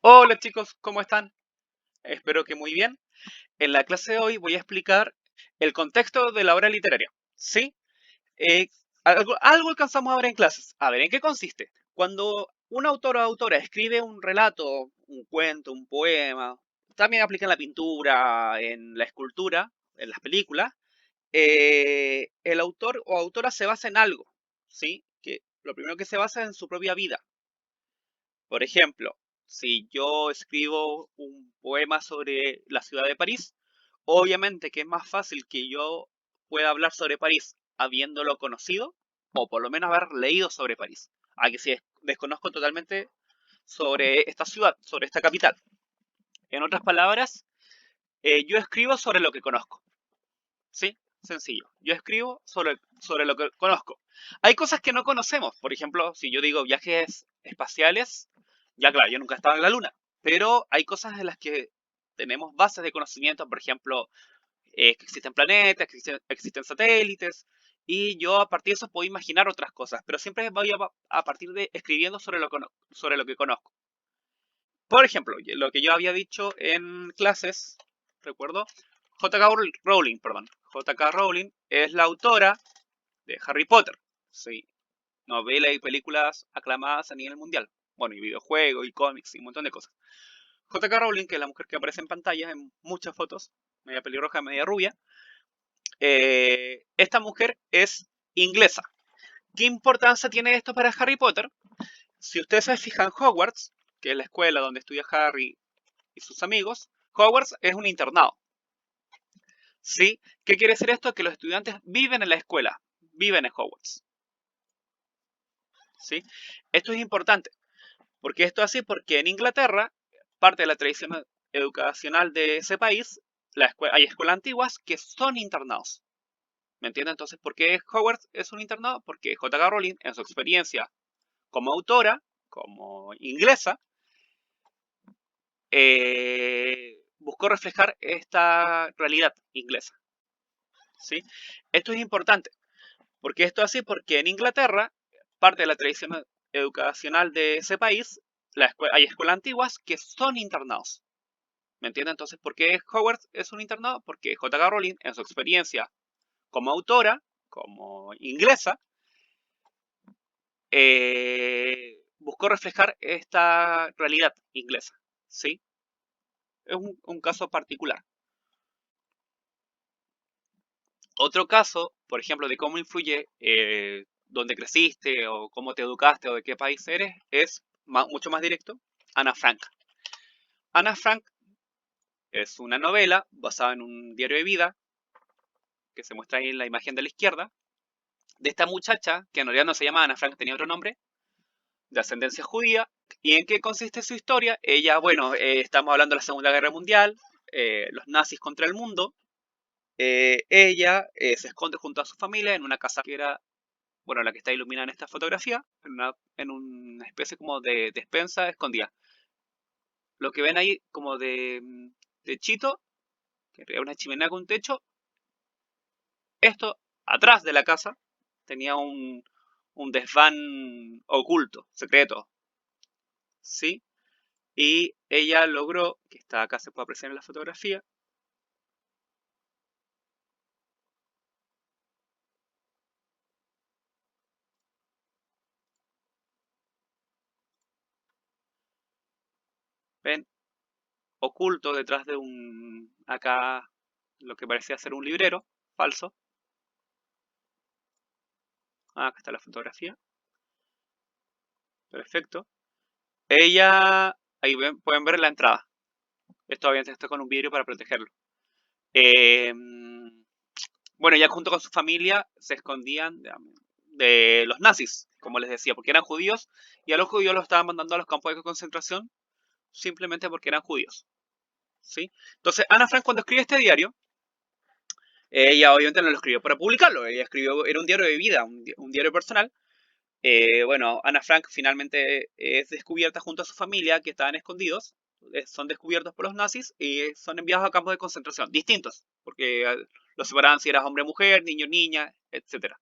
Hola chicos, ¿cómo están? Espero que muy bien. En la clase de hoy voy a explicar el contexto de la obra literaria. ¿Sí? Eh, algo alcanzamos a ver en clases. A ver, ¿en qué consiste? Cuando un autor o autora escribe un relato, un cuento, un poema, también aplica en la pintura, en la escultura, en las películas, el autor o autora se basa en algo, ¿sí? Que lo primero que se basa es en su propia vida. Por ejemplo, si yo escribo un poema sobre la ciudad de París, obviamente que es más fácil que yo pueda hablar sobre París habiéndolo conocido o por lo menos haber leído sobre París, a que si desconozco totalmente sobre esta ciudad, sobre esta capital. En otras palabras, yo escribo sobre lo que conozco. ¿Sí? Sencillo. Yo escribo sobre lo que conozco. Hay cosas que no conocemos. Por ejemplo, si yo digo viajes espaciales, ya claro, yo nunca he estado en la Luna. Pero hay cosas en las que tenemos bases de conocimiento. Por ejemplo, que existen planetas, que existen satélites. Y yo a partir de eso puedo imaginar otras cosas. Pero siempre voy a partir de escribiendo sobre lo que conozco. Por ejemplo, lo que yo había dicho en clases, recuerdo, J.K. Rowling, perdón. J.K. Rowling es la autora de Harry Potter. Sí, novelas y películas aclamadas a nivel mundial. Bueno, y videojuegos y cómics y un montón de cosas. J.K. Rowling, que es la mujer que aparece en pantalla en muchas fotos, media pelirroja, media rubia, esta mujer es inglesa. ¿Qué importancia tiene esto para Harry Potter? Si ustedes se fijan, Hogwarts, que es la escuela donde estudia Harry y sus amigos, Hogwarts es un internado. ¿Sí? ¿Qué quiere decir esto? Que los estudiantes viven en la escuela, viven en Hogwarts. ¿Sí? Esto es importante. ¿Por qué esto es así? Porque en Inglaterra, parte de la tradición educacional de ese país, hay escuelas antiguas que son internados. ¿Me entienden? Entonces, ¿por qué Hogwarts es un internado? Porque J.K. Rowling, en su experiencia como autora, como inglesa, buscó reflejar esta realidad inglesa. ¿Sí? Esto es importante. ¿Por qué esto es así? Porque en Inglaterra, parte de la tradición educacional de ese país, hay escuelas antiguas que son internados. ¿Me entienden? Entonces, ¿por qué Hogwarts es un internado? Porque J.K. Rowling, en su experiencia como autora, como inglesa, buscó reflejar esta realidad inglesa. ¿Sí? Es un caso particular. Otro caso, por ejemplo, de cómo influye dónde creciste o cómo te educaste o de qué país eres, es mucho más directo. Ana Frank. Ana Frank es una novela basada en un diario de vida que se muestra ahí en la imagen de la izquierda, de esta muchacha, que en realidad no se llama Ana Frank, tenía otro nombre, de ascendencia judía. ¿Y en qué consiste su historia? Ella, bueno, estamos hablando de la Segunda Guerra Mundial, los nazis contra el mundo. Ella se esconde junto a su familia en una casa que era, bueno, la que está iluminada en esta fotografía, en una especie como de despensa escondida. Lo que ven ahí como de techito, que es una chimenea con un techo, esto atrás de la casa tenía un desván oculto, secreto, ¿sí? Y ella logró, que está acá se puede apreciar en la fotografía, ven, oculto detrás de acá, lo que parecía ser un librero, falso. Ah, acá está la fotografía, perfecto. Ella, ahí pueden ver la entrada. Esto obviamente está con un vidrio para protegerlo. Eh, bueno, ya junto con su familia se escondían de los nazis, como les decía, porque eran judíos y a los judíos los estaban mandando a los campos de concentración simplemente porque eran judíos. ¿Sí? Entonces, Ana Frank cuando escribe este diario, ella obviamente no lo escribió para publicarlo, ella escribió, era un diario de vida, un diario personal. Bueno, Ana Frank finalmente es descubierta junto a su familia que estaban escondidos, son descubiertos por los nazis y son enviados a campos de concentración distintos, porque los separaban si eras hombre o mujer, niño o niña, etcétera.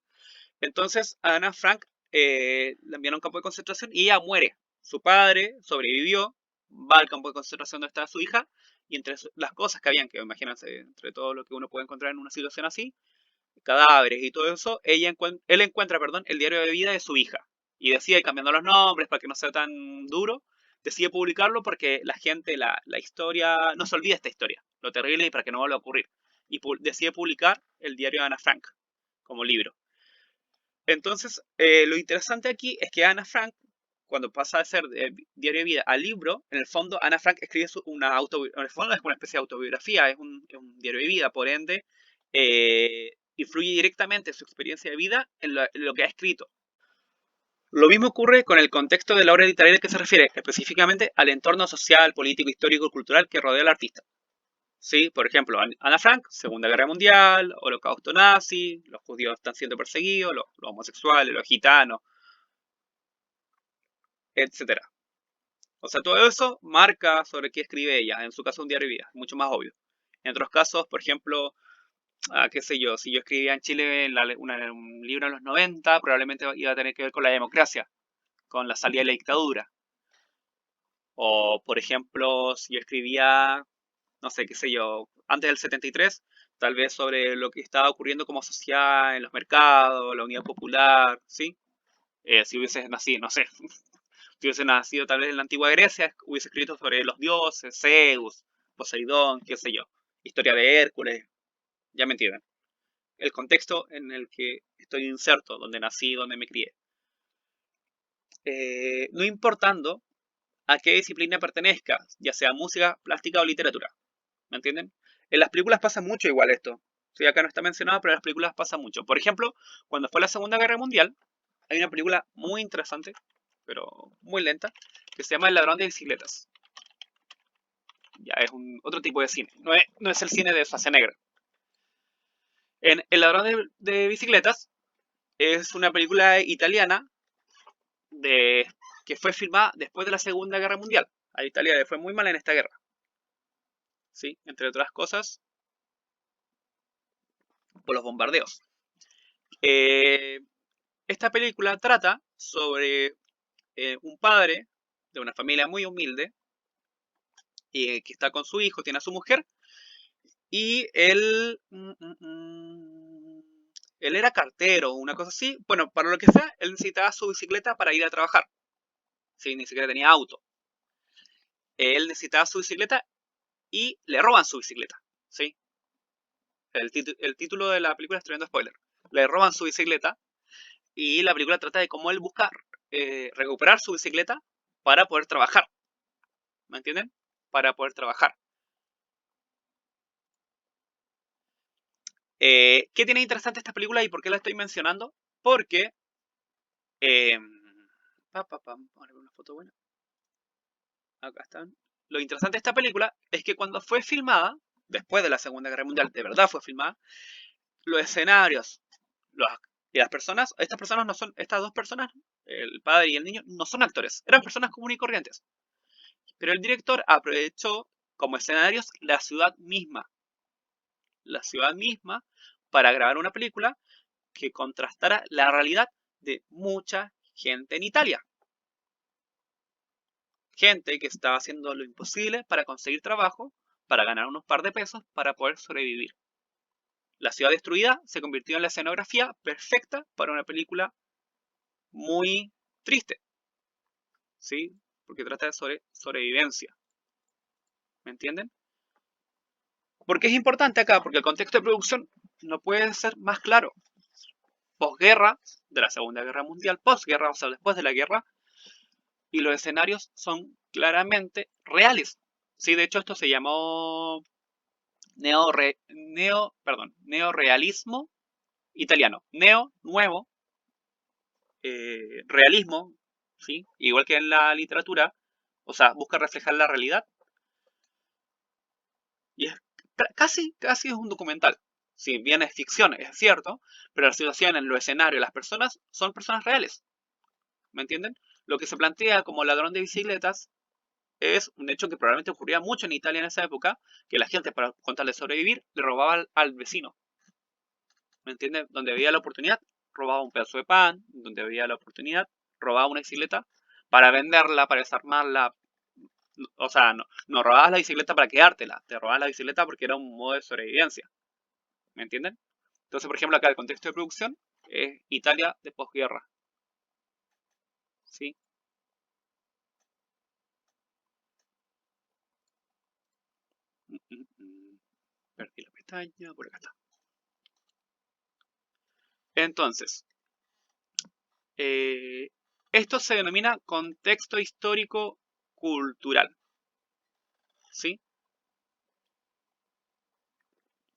Entonces a Ana Frank la enviaron a un campo de concentración y ella muere. Su padre sobrevivió, va al campo de concentración donde está su hija, y entre las cosas que habían, que imagínense, entre todo lo que uno puede encontrar en una situación así, cadáveres y todo eso, él encuentra, perdón, el diario de vida de su hija. Y decide, cambiando los nombres para que no sea tan duro, decide publicarlo porque la gente, la historia, no se olvida esta historia, lo terrible y para que no vuelva a ocurrir. Y decide publicar el diario de Ana Frank como libro. Entonces, lo interesante aquí es que Ana Frank, cuando pasa de ser de diario de vida a libro, en el fondo Ana Frank escribe en el fondo es una especie de autobiografía, es un diario de vida, por ende, influye directamente su experiencia de vida en lo que ha escrito. Lo mismo ocurre con el contexto de la obra literaria que se refiere específicamente al entorno social, político, histórico y cultural que rodea al artista. ¿Sí? Por ejemplo, Ana Frank, Segunda Guerra Mundial, Holocausto nazi, los judíos están siendo perseguidos, los homosexuales, los gitanos, etcétera. O sea, todo eso marca sobre qué escribe ella, en su caso un diario de vida, mucho más obvio. En otros casos, por ejemplo, qué sé yo, si yo escribía en Chile un libro en los 90, probablemente iba a tener que ver con la democracia, con la salida de la dictadura. O, por ejemplo, si yo escribía, no sé, qué sé yo, antes del 73, tal vez sobre lo que estaba ocurriendo como sociedad en los mercados, la unidad popular, ¿sí? Si hubiese nacido, no sé, si hubiese nacido tal vez en la antigua Grecia, hubiese escrito sobre los dioses, Zeus, Poseidón, qué sé yo, historia de Hércules, ya me entienden. El contexto en el que estoy inserto, donde nací, donde me crié. No importando a qué disciplina pertenezca, ya sea música, plástica o literatura. ¿Me entienden? En las películas pasa mucho igual esto. Sí, acá no está mencionado, pero en las películas pasa mucho. Por ejemplo, cuando fue la Segunda Guerra Mundial, hay una película muy interesante, pero muy lenta, que se llama El ladrón de bicicletas. Ya es otro tipo de cine. No es el cine de Schwarzenegger. En El ladrón de bicicletas es una película italiana de, que fue filmada después de la Segunda Guerra Mundial. A Italia le fue muy mal en esta guerra. ¿Sí? Entre otras cosas, por los bombardeos. Eh, esta película trata sobre un padre de una familia muy humilde que está con su hijo, tiene a su mujer, y él era cartero, una cosa así. Bueno, para lo que sea, él necesitaba su bicicleta para ir a trabajar. Sí, ni siquiera tenía auto. Él necesitaba su bicicleta y le roban su bicicleta. ¿Sí? El título de la película es tremendo spoiler. Le roban su bicicleta y la película trata de cómo él busca recuperar su bicicleta para poder trabajar. ¿Me entienden? Para poder trabajar. ¿Qué tiene interesante esta película y por qué la estoy mencionando? Porque... Eh, vamos a ver una foto buena. Acá están. Lo interesante de esta película es que cuando fue filmada, después de la Segunda Guerra Mundial, de verdad fue filmada, los escenarios los, y las personas, estas personas no son, estas dos personas, el padre y el niño, no son actores, eran personas comunes y corrientes. Pero el director aprovechó como escenarios la ciudad misma, para grabar una película que contrastara la realidad de mucha gente en Italia. Gente que estaba haciendo lo imposible para conseguir trabajo, para ganar unos par de pesos, para poder sobrevivir. La ciudad destruida se convirtió en la escenografía perfecta para una película muy triste, ¿sí? Porque trata de sobrevivencia. ¿Me entienden? ¿Por qué es importante acá? Porque el contexto de producción no puede ser más claro. Posguerra, de la Segunda Guerra Mundial, posguerra, o sea, después de la guerra, y los escenarios son claramente reales. Sí, de hecho esto se llamó neorealismo italiano. Neo, nuevo, realismo, ¿sí? Igual que en la literatura, o sea, busca reflejar la realidad. Y es casi es un documental. Si bien es ficción, es cierto, pero las situaciones, los escenarios, las personas son personas reales. ¿Me entienden? Lo que se plantea como ladrón de bicicletas es un hecho que probablemente ocurría mucho en Italia en esa época, que la gente, para contarle sobrevivir, le robaba al vecino. ¿Me entiendes? Donde había la oportunidad, robaba un pedazo de pan, donde había la oportunidad, robaba una bicicleta para venderla, para desarmarla, O sea, no robabas la bicicleta para quedártela, te robabas la bicicleta porque era un modo de sobrevivencia. ¿Me entienden? Entonces, por ejemplo, acá el contexto de producción es Italia de posguerra. ¿Sí? Perdí la pestaña, por acá está. Entonces, eh, esto se denomina contexto histórico cultural. ¿Sí?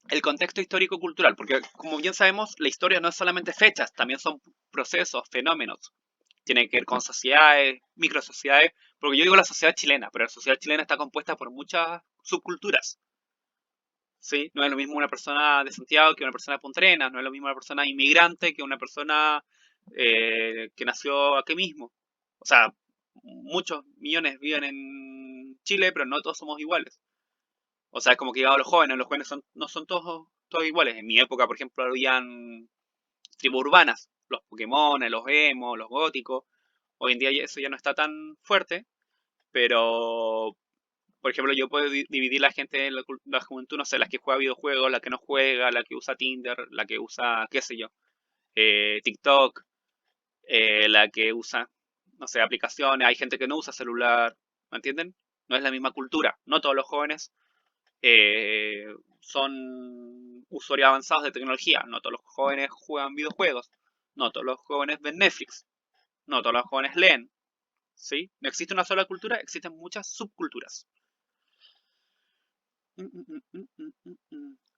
El contexto histórico cultural, porque como bien sabemos, la historia no es solamente fechas, también son procesos, fenómenos. Tiene que ver con sociedades, microsociedades, porque yo digo la sociedad chilena, pero la sociedad chilena está compuesta por muchas subculturas. ¿Sí? No es lo mismo una persona de Santiago que una persona de Punta Arenas, no es lo mismo una persona inmigrante que una persona que nació aquí mismo. O sea, muchos millones viven en Chile, pero no todos somos iguales. O sea, es como que llegado los jóvenes no son todos iguales. En mi época, por ejemplo, habían tribus urbanas, los Pokémon, los emo, los góticos. Hoy en día eso ya no está tan fuerte, pero por ejemplo, yo puedo dividir la gente, la juventud, no sé, la que juega videojuegos, la que no juega, la que usa Tinder, la que usa, qué sé yo, TikTok, la que usa, no sé, aplicaciones. Hay gente que no usa celular, ¿me entienden? No es la misma cultura. No todos los jóvenes eh, son usuarios avanzados de tecnología. No todos los jóvenes juegan videojuegos. No todos los jóvenes ven Netflix. No todos los jóvenes leen. ¿Sí? No existe una sola cultura, existen muchas subculturas.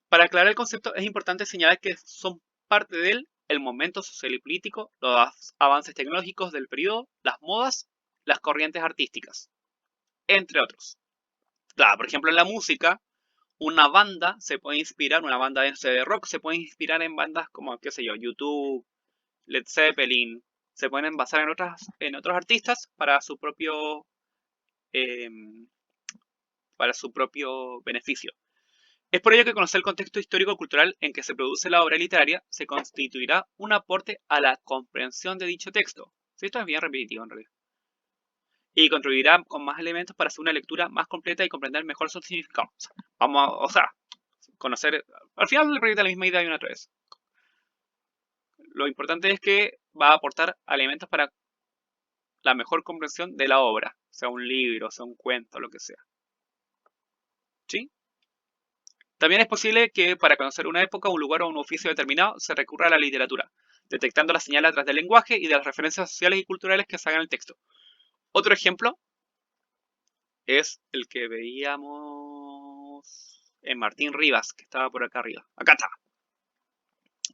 Para aclarar el concepto, es importante señalar que son parte de él el momento social y político, los avances tecnológicos del periodo, las modas, las corrientes artísticas, entre otros. Claro, por ejemplo, en la música, una banda se puede inspirar, una banda de rock se puede inspirar en bandas como, qué sé yo, YouTube, Led Zeppelin, se pueden basar en otros artistas em, para su propio beneficio. Es por ello que conocer el contexto histórico-cultural en que se produce la obra literaria se constituirá un aporte a la comprensión de dicho texto. Sí, esto es bien repetitivo en realidad. Y contribuirá con más elementos para hacer una lectura más completa y comprender mejor su significado. O sea, conocer. Al final le repite la misma idea y una otra vez. Lo importante es que va a aportar elementos para la mejor comprensión de la obra, sea un libro, sea un cuento, lo que sea. ¿Sí? También es posible que para conocer una época, un lugar o un oficio determinado se recurra a la literatura, detectando las señales atrás del lenguaje y de las referencias sociales y culturales que se hagan en el texto. Otro ejemplo es el que veíamos en Martín Rivas, que estaba por acá arriba. Acá está.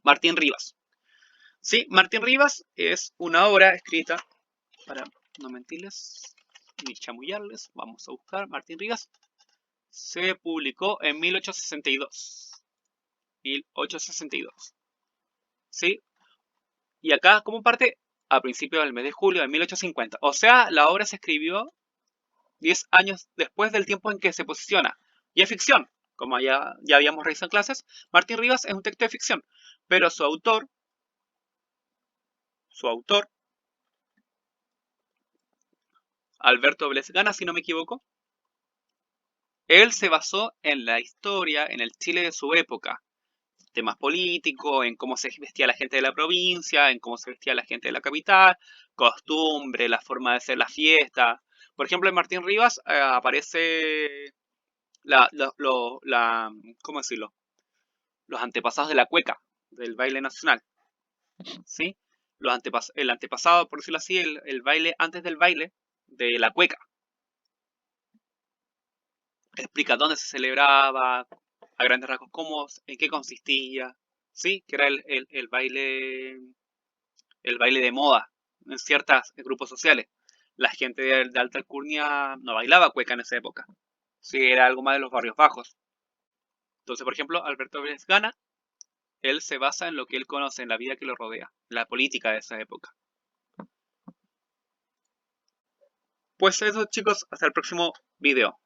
Martín Rivas. Sí, Martín Rivas es una obra escrita, para no mentirles ni chamullarles, vamos a buscar Martín Rivas. Se publicó en 1862. 1862. ¿Sí? Y acá, como parte, a principios del mes de julio de 1850. O sea, la obra se escribió 10 años después del tiempo en que se posiciona. Y es ficción, como ya habíamos revisado en clases. Martín Rivas es un texto de ficción, pero su autor, Alberto Blesgana, si no me equivoco, él se basó en la historia, en el Chile de su época. Temas políticos, en cómo se vestía la gente de la provincia, en cómo se vestía la gente de la capital, costumbre, la forma de hacer la fiesta. Por ejemplo, en Martín Rivas aparece ¿cómo decirlo? Los antepasados de la cueca, del baile nacional, ¿sí? El antepasado, por decirlo así, el baile antes del baile de la cueca. Explica dónde se celebraba, a grandes rasgos, en qué consistía, ¿sí? Que era el baile de moda en ciertos grupos sociales. La gente de alta alcurnia no bailaba cueca en esa época. Sí, era algo más de los barrios bajos. Entonces, por ejemplo, Alberto Vélez Gana, él se basa en lo que él conoce, en la vida que lo rodea, la política de esa época. Pues eso, chicos, hasta el próximo video.